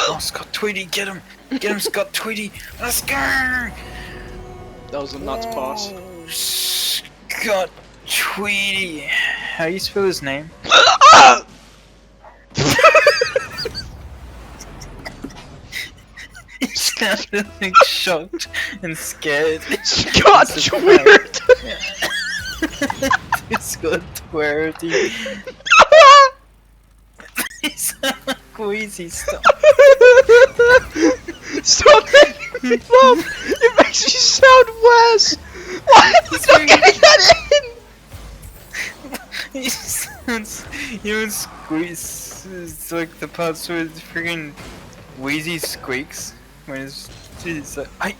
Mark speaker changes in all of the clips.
Speaker 1: Oh, Scott Tweedy, get him! Get him, Scott Tweedy! Let's go! That
Speaker 2: was a nuts pass.
Speaker 1: Scott Tweedy. How do you spell his name? He sounded like shocked and scared.
Speaker 2: Scott Tweedy!
Speaker 1: Scott Tweedy. He sounds like Queasy, stop.
Speaker 2: Stop making me laugh! It makes me sound worse! Why am I not getting that in?
Speaker 1: He sounds... You know, squeeze... It's like the parts where it's freaking wheezy squeaks. When it's like... I...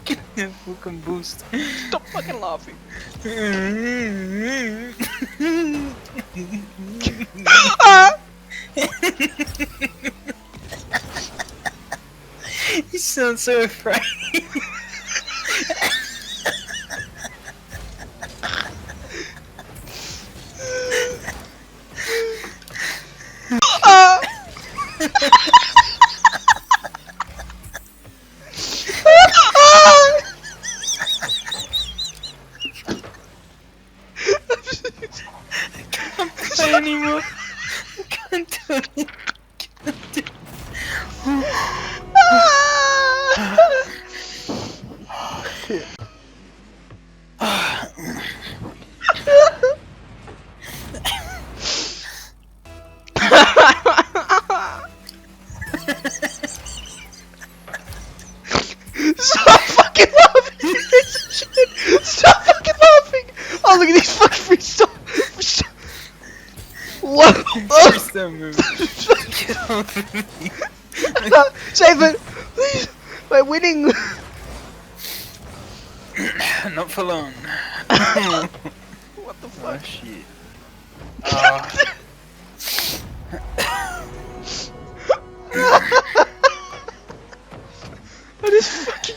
Speaker 1: Give me a fucking boost.
Speaker 2: Stop fucking laughing.
Speaker 1: You sound so afraid. I can't play anymore. I can't do it. I can't do it. Oh, shit.
Speaker 2: Stop fucking laughing! Stop fucking laughing! Oh, look at these fucking free stuff! What?
Speaker 1: Where's that movie? Get off of me.
Speaker 2: Save it! Please! We're winning!
Speaker 1: Not for long.
Speaker 2: What the
Speaker 1: Oh
Speaker 2: fuck?
Speaker 1: shit.
Speaker 2: I just fucking...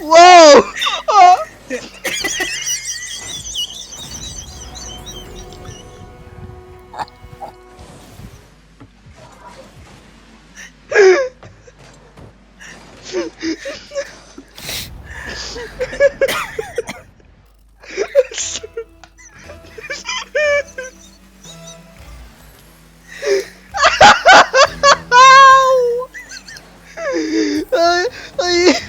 Speaker 2: Whoa! Oh. No! Please!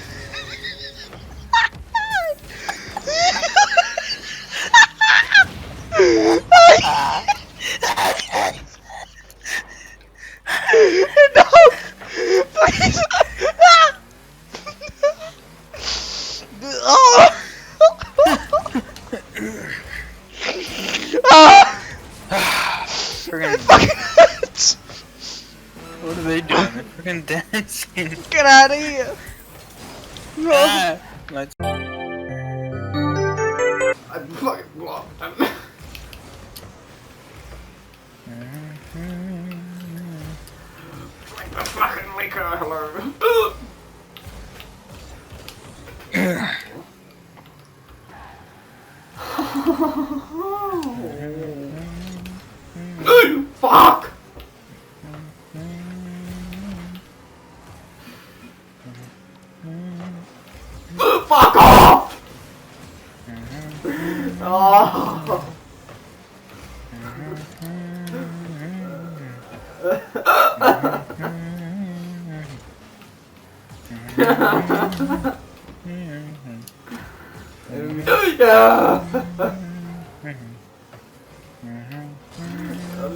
Speaker 2: Oh!
Speaker 1: Friggin'
Speaker 2: Fucking hurts!
Speaker 1: what are they doing? They're freaking dancing.
Speaker 2: Get out of here! No!
Speaker 1: My
Speaker 2: I'm fucking blocked. Drink the fucking liquor, hello. Fuck! Fuck off! Oh.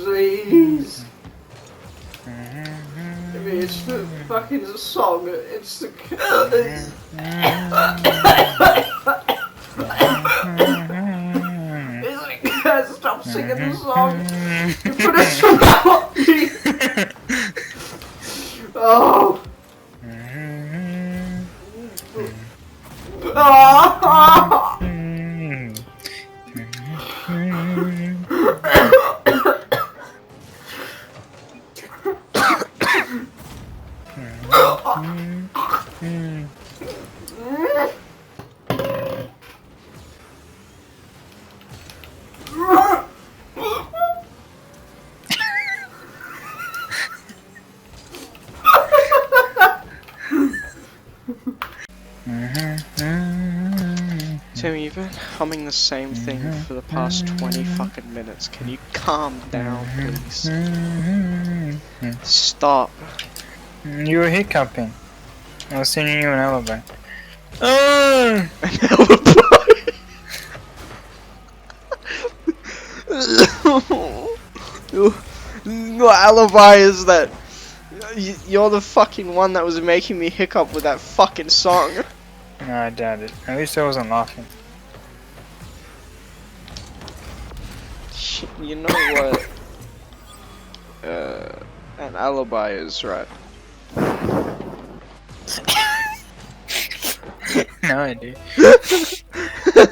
Speaker 2: Please. I mean, it's the fucking song. It's the. Stop singing the song. You put a song on me. Oh. Timmy, you've been humming the same thing for the past 20 fucking minutes. Can you calm down, please? Stop.
Speaker 1: You were hiccuping. I was singing you an alibi. Oh!
Speaker 2: What alibi is that? You're the fucking one that was making me hiccup with that fucking song.
Speaker 1: No, I doubt it. At least I wasn't laughing.
Speaker 2: You know what? An alibi is, right?
Speaker 1: No, I do.